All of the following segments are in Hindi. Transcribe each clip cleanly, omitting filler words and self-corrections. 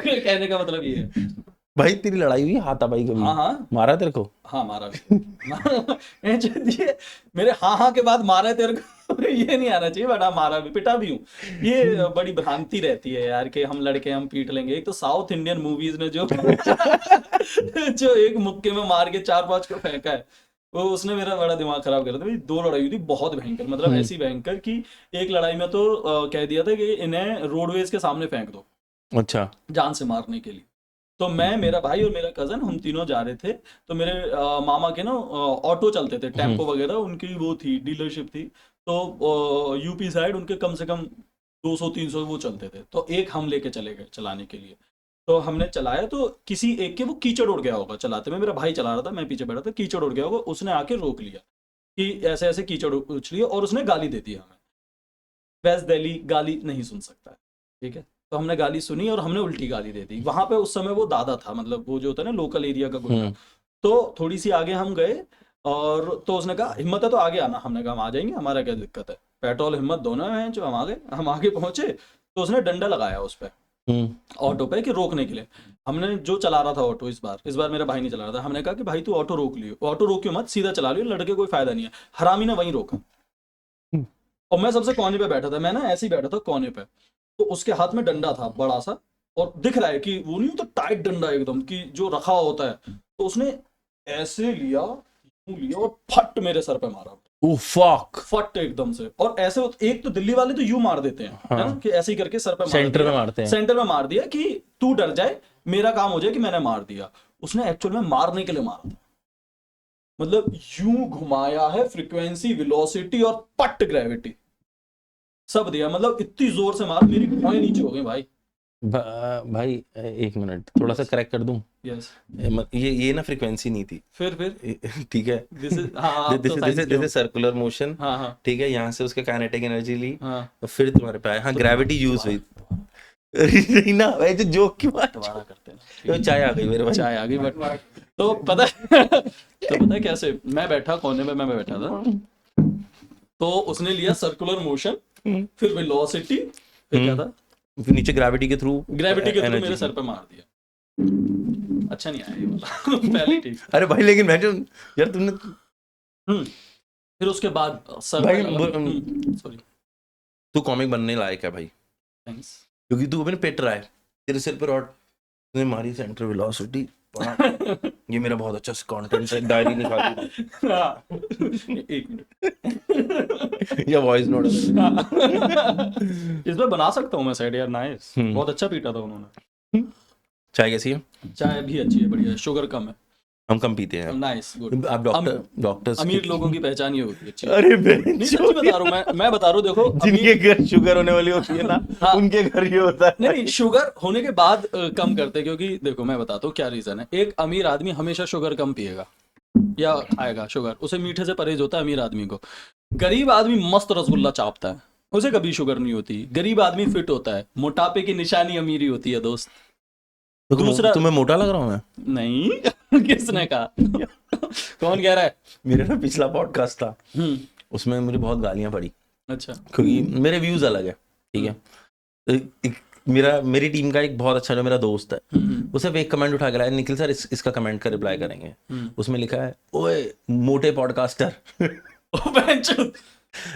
कहने का मतलब ये है। भाई तेरी लड़ाई हुई हाथापाई कभी? हाँ हाँ मारा तेरे को? हाँ, मारा भी। ये मेरे हाँ के बाद मारा है तेरे को, ये नहीं आना चाहिए, बट हाँ मारा भी, पिटा भी हूँ। ये बड़ी भ्रांति रहती है यार कि हम लड़के हम पीट लेंगे। एक तो साउथ इंडियन मूवीज ने जो जो एक मुक्के में मार के 4-5 को फेंका है, वो उसने मेरा बड़ा दिमाग खराब कर दिया। मेरी 2 लड़ाई हुई थी बहुत भयंकर, मतलब ऐसी भयंकर कि एक लड़ाई में तो कह दिया था कि इन्हें रोडवेज के सामने फेंक दो अच्छा। जान से मारने के लिए। तो मैं, मेरा भाई और मेरा कजन, हम तीनों जा रहे थे। तो मेरे मामा के ना ऑटो चलते थे, टेम्पो वगैरह, उनकी वो थी, डीलरशिप थी। तो यूपी साइड उनके कम से कम 200-300 वो चलते थे। तो एक हम लेके चले गए चलाने के लिए। तो हमने चलाया, तो किसी एक के वो कीचड़ उड़ गया होगा चलाते में, मेरा भाई चला रहा था, मैं पीछे बैठा था, कीचड़ उड़ गया होगा, उसने आके रोक लिया कि ऐसे ऐसे कीचड़ उछली है, और उसने गाली दे दी हमें। वेस्ट दिल्ली गाली नहीं सुन सकता है, ठीक है। तो हमने गाली सुनी और हमने उल्टी गाली दे दी। वहां पे उस समय वो दादा था, मतलब वो जो होता है ना लोकल एरिया का गुंडा। तो थोड़ी सी आगे हम गए, और तो उसने कहा हिम्मत है तो आगे आना। हमने कहा हम आ जाएंगे, हमारा क्या दिक्कत है, पेट्रोल हिम्मत दोनों है जो। हम आगे पहुंचे, तो उसने डंडा लगाया उस पर, ऑटो पे, कि रोकने के लिए। हमने, जो चला रहा था ऑटो, इस बार मेरा भाई नहीं चला रहा था, हमने कहा कि भाई तू ऑटो रोक लियो, ऑटो रोकियो मत, सीधा चला लियो, लड़के कोई फायदा नहीं है। हरामी ने वहीं रोका। और मैं सबसे कोने पे बैठा था, मैं ना ऐसे ही बैठा था कोने पे। तो उसके हाथ में डंडा था बड़ा सा, और दिख रहा है कि वो नहीं होता टाइट डंडा एकदम, कि जो रखा हुआ होता है। तो उसने ऐसे लिया, यूं लिया, और फट मेरे सर पे मारा। Oh fuck. फट एकदम से। और ऐसे एक तो दिल्ली वाले तो यूं मार देते हैं, है ना, कि ऐसे ही करके सर पे मार सेंटर में दिया, मारते हैं। सेंटर में मार दिया कि तू डर जाए, मेरा काम हो जाए कि मैंने मार दिया। उसने एक्चुअल में मारने के लिए मारा था। मतलब यूं घुमाया है, फ्रीक्वेंसी, वेलोसिटी और पट ग्रेविटी सब दिया। मतलब इतनी जोर से मार, मेरी भुजाएं नीचे हो गई भाई। भाई एक मिनट, थोड़ा सा यस करेक्ट कर दूं? यस। ये ना फ्रीक्वेंसी नहीं थी। फिर ठीक है। दिस इज, हाँ आप तो दिस साइंस के हो। Is circular motion. हाँ हाँ ठीक है, यहाँ से उसके काइनेटिक एनर्जी ली, हाँ। और फिर तुम्हारे पे आया। हाँ, तो ग्रेविटी यूज हुई। दोबारा नहीं ना भाई, जो जोक की बात। दोबारा करते हैं ना, तो ठीक चाय आ गई मेरे है। भाई। चाय आ गई, बट तो पता है तो पता है कैसे, मैं बैठा कोने में, मैं बैठा था। तो उसने लिया सर्कुलर मोशन, फिर वेलोसिटी, फिर क्या था, फिर नीचे ग्रेविटी के थ्रू ग्रेविटी के थ्रू एनर्जी मेरे सर पे मार दिया। अच्छा नहीं आया ये वाला पहले ही ठीक। अरे भाई, लेकिन मैं जो, यार तुमने, फिर उसके बाद सर पे भाई लगा। सॉरी। तू कॉमिक बनने लायक है भाई, थैंक्स। क्योंकि तू अपने पिट रहा है, तेरे सिर पर रॉड ने मारी, सेंटर वेलोसिटी। ये मेरा बहुत अच्छा कंटेंट है, डायरी निकाल एक मिनट। या वॉइस नोट। इस बार बना सकता हूँ मैं साइड यार, नाइस, बहुत अच्छा पीटा था उन्होंने। चाय कैसी है? चाय भी अच्छी है, बढ़िया है, शुगर कम है। हम कम पीते हैं। Nice, good. आप डॉक्टर्स अमीर लोगों की पहचान ये होती है, अच्छी। अरे नहीं सच्ची बता रहा हूँ, मैं बता रहा हूँ, देखो जिनके घर शुगर होने वाली होती है ना, हाँ, उनके घर ये होता है। नहीं शुगर होने के बाद कम करते हैं, क्योंकि देखो मैं बताता हूँ क्या रीजन है। एक अमीर आदमी हमेशा शुगर कम पिएगा या खाएगा, शुगर, उसे मीठे से परहेज होता है अमीर आदमी को। गरीब आदमी मस्त रसगुल्ला चापता है, उसे कभी शुगर नहीं होती। गरीब आदमी फिट होता है, मोटापे की निशानी अमीरी होती है दोस्त। दूसरा, तुम्हें मोटा लग रहा हूँ मैं? नहीं किसने कहा? कौन कह रहा है? मेरा ना पिछला पॉडकास्ट था, उसमें मुझे बहुत गालियां पड़ी, अच्छा। क्योंकि मेरे व्यूज अलग है, ठीक है। मेरी टीम का एक बहुत अच्छा जो मेरा दोस्त है, उसे एक कमेंट उठा के लाया, निखिल सर इसका कमेंट का रिप्लाई करेंगे। उसमें लिखा है, ओए मोटे पॉडकास्टर।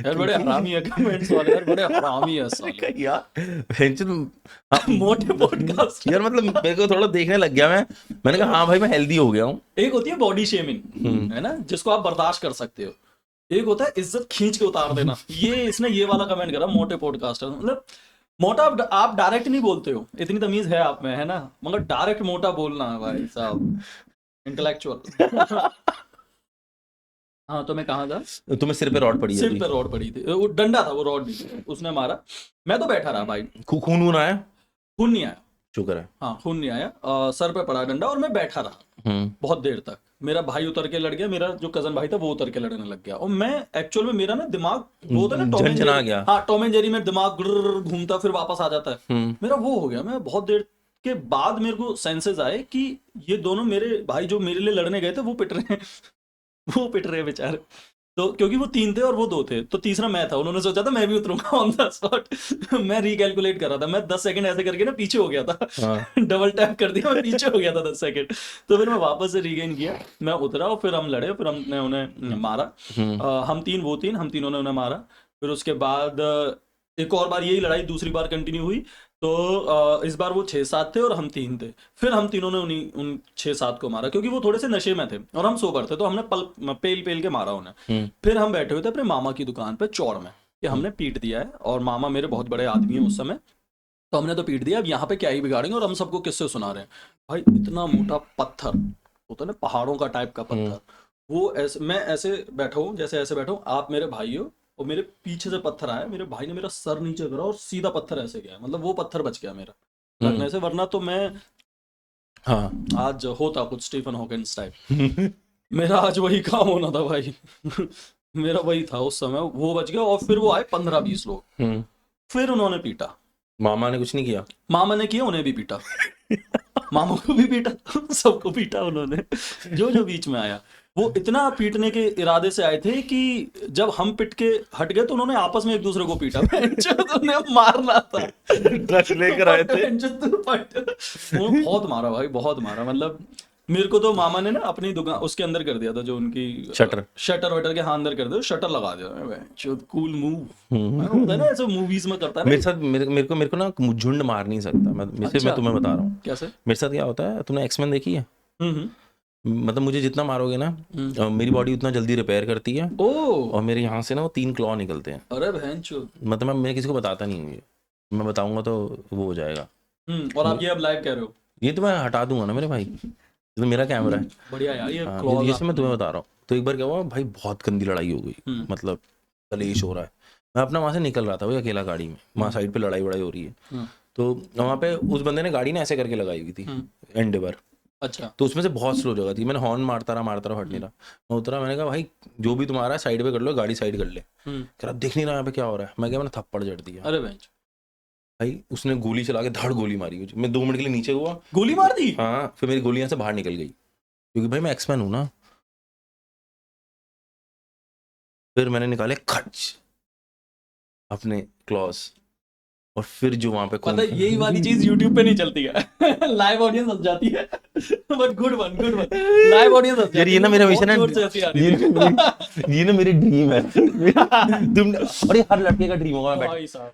यार बड़े हरामी है कमेंट्स वाले, यार बड़े हरामी है साले। यार मोटे पॉडकास्ट यार, मतलब मेरे को थोड़ा देखने लग गया मैंने कहा हाँ भाई मैं हेल्दी हो गया हूँ। एक होती है बॉडी शेमिंग, है ना, जिसको आप बर्दाश्त कर सकते हो। एक होता है इज्जत खींच के उतार देना। ये इसने ये वाला कमेंट करा, मोटे पॉडकास्टर, मतलब मोटा आप डायरेक्ट नहीं बोलते हो, इतनी तमीज है आप में, है ना, मगर डायरेक्ट मोटा बोलना है भाई साहब, इंटेलेक्चुअल। हाँ, तो मैं कहाँ था? तुम्हें सिर पे रॉड पड़ी है? सिर पे रॉड पड़ी थी, वो डंडा था, वो रॉड नहीं थी, उसने मारा। मैं तो बैठा रहा भाई। खून वून आया? खून नहीं आया, शुक्र है। हाँ खून नहीं आया। सर पे पड़ा डंडा, और मैं बैठा रहा बहुत देर तक। मेरा भाई उतर के लड़ गया, मेरा जो कजन भाई था वो उतर के लड़ने लग गया, और मैं एक्चुअल में, मेरा ना दिमाग वो होता है ना टॉम एंड झंझना जेरी, गया। हाँ टॉम एंड जेरी में दिमाग घूमता फिर वापस आ जाता है, मेरा वो हो गया। मैं बहुत देर के बाद मेरे को सेंसेस आए कि ये दोनों मेरे भाई जो मेरे लिए लड़ने गए थे वो पिट रहे हैं। वो पिट रहे हैं बेचारे। तो क्योंकि वो 3 थे और वो 2 थे, तो तीसरा मैं था। उन्होंने सोचा था मैं भी उतरूंगा ऑन द स्पॉट। मैं रिकैलकुलेट कर रहा था, मैं 10 सेकंड ऐसे करके ना पीछे हो गया था। हाँ। डबल टैप कर दिया, मैं पीछे हो गया था 10 सेकंड। तो फिर मैं वापस से रीगेन किया, मैं उतरा और फिर हम लड़े, फिर हमने उन्हें मारा। हम 3 वो 3, हम तीनों ने उन्हें मारा। फिर उसके बाद एक और बार यही लड़ाई दूसरी बार कंटिन्यू हुई। तो इस बार वो 6-7 थे और हम 3 थे। फिर हम तीनों ने उन 6-7 को मारा, क्योंकि वो थोड़े से नशे में थे और हम सोबर थे, तो हमने पेल पेल के मारा उन्हें। फिर हम बैठे हुए थे अपने मामा की दुकान पे चौड़ में कि हमने पीट दिया है, और मामा मेरे बहुत बड़े आदमी हैं उस समय, तो हमने तो पीट दिया, अब यहाँ पे क्या ही बिगाड़ेंगे, और हम सबको किससे सुना रहे हैं। भाई इतना मोटा पत्थर होता है ना, पहाड़ों का टाइप का पत्थर, वो ऐसे, मैं ऐसे बैठा हूँ जैसे ऐसे बैठा हूँ, आप मेरे भाई हो, और मेरे पीछे से पत्थर आया, मेरे भाई ने मेरा सर नीचे करा और सीधा पत्थर ऐसे गया, मतलब वो पत्थर बच गया मेरा लगने से, वरना तो मैं हाँ। आज होता कुछ स्टीफन हॉकिंस टाइप। मेरा आज वही काम होना था भाई। मेरा वही था उस समय, वो बच गया, और फिर वो आए 15-20 लोग, फिर उन्होंने पीटा। मामा ने कुछ नहीं किया? मामा ने किया, उन्हें भी पीटा। मामा को भी पीटा, सबको पीटा उन्होंने, जो जो बीच में आया। वो इतना पीटने के इरादे से आए थे कि जब हम पिट के हट गए तो उन्होंने आपस में एक दूसरे को पीटा। उन्हें मारना था, ड्रग्स लेकर आए थे। वो बहुत मारा भाई, बहुत मारा। मतलब मेरे को तो मामा ने ना अपनी दुकान उसके अंदर कर दिया था, जो उनकी शटर वटर के हाँ अंदर कर दिया, शटर लगा दिया। कूल मूव होता है ना, ऐसे मूवीज में करता है मेरे साथ, मेरे को ना झुंड मार नहीं सकता मैं, मैं तुम्हें बता रहा हूँ कैसे मेरे साथ क्या होता है। तुमने एक्समैन देखी है? मतलब मुझे जितना मारोगे ना, मेरी बॉडी उतना जल्दी रिपेयर करती है, और मेरे यहाँ से ना वो 3 क्लॉ निकलते हैं। अरे बहनचोद। मतलब मैं किसी को बताता नहीं हूँ ये, मैं बताऊंगा तो वो हो जाएगा। और आप ये अब लाइव कह रहे हो? ये तो मैं हटा दूंगा ना मेरे भाई, ये तो मेरा कैमरा है। बढ़िया यार, ये ये सब मैं तुम्हें बता रहा हूँ। तो एक बार क्या हुआ भाई, बहुत गंदी लड़ाई हो गई, मतलब कलेश हो रहा है। मैं अपना वहां से निकल रहा था भाई अकेला गाड़ी में, वहाँ साइड पे लड़ाई वड़ाई हो रही है। तो वहाँ पे उस बंदे ने गाड़ी ना ऐसे करके लगाई हुई थी एंडेवर। अच्छा। तो उसमें से बहुत स्लो जगह थी, मैंने हॉर्न मारता रहा हट नहीं रहा। मैं उतरा, मैंने कहा भाई जो भी तुम्हारा साइड पे कर लो, गाड़ी साइड कर ले। कह रहा देख नहीं रहा यहाँ पे क्या हो रहा है। मैं क्या, मैंने थप्पड़ जड़ दिया। अरे भाई उसने गोली चला के धड़ गोली मारी मुझे। मैं 2 मिनट के लिए नीचे हुआ, गोली मार दी। हाँ, फिर मेरी गोली यहाँ से बाहर निकल गई, क्योंकि भाई मैं एक्समैन हूँ ना। फिर मैंने निकाले खच अपने क्लॉज, और फिर जो वहां पे पता है यही वाली चीज YouTube पे नहीं चलती है। लाइव ऑडियंस हंस जाती है, but good one live audience हंस जाती है। यार ये ना मेरा हमेशा ना, ये ना मेरी ड्रीम है। तुम, और ये हर लड़के का ड्रीम होगा, मैं भाई साहब।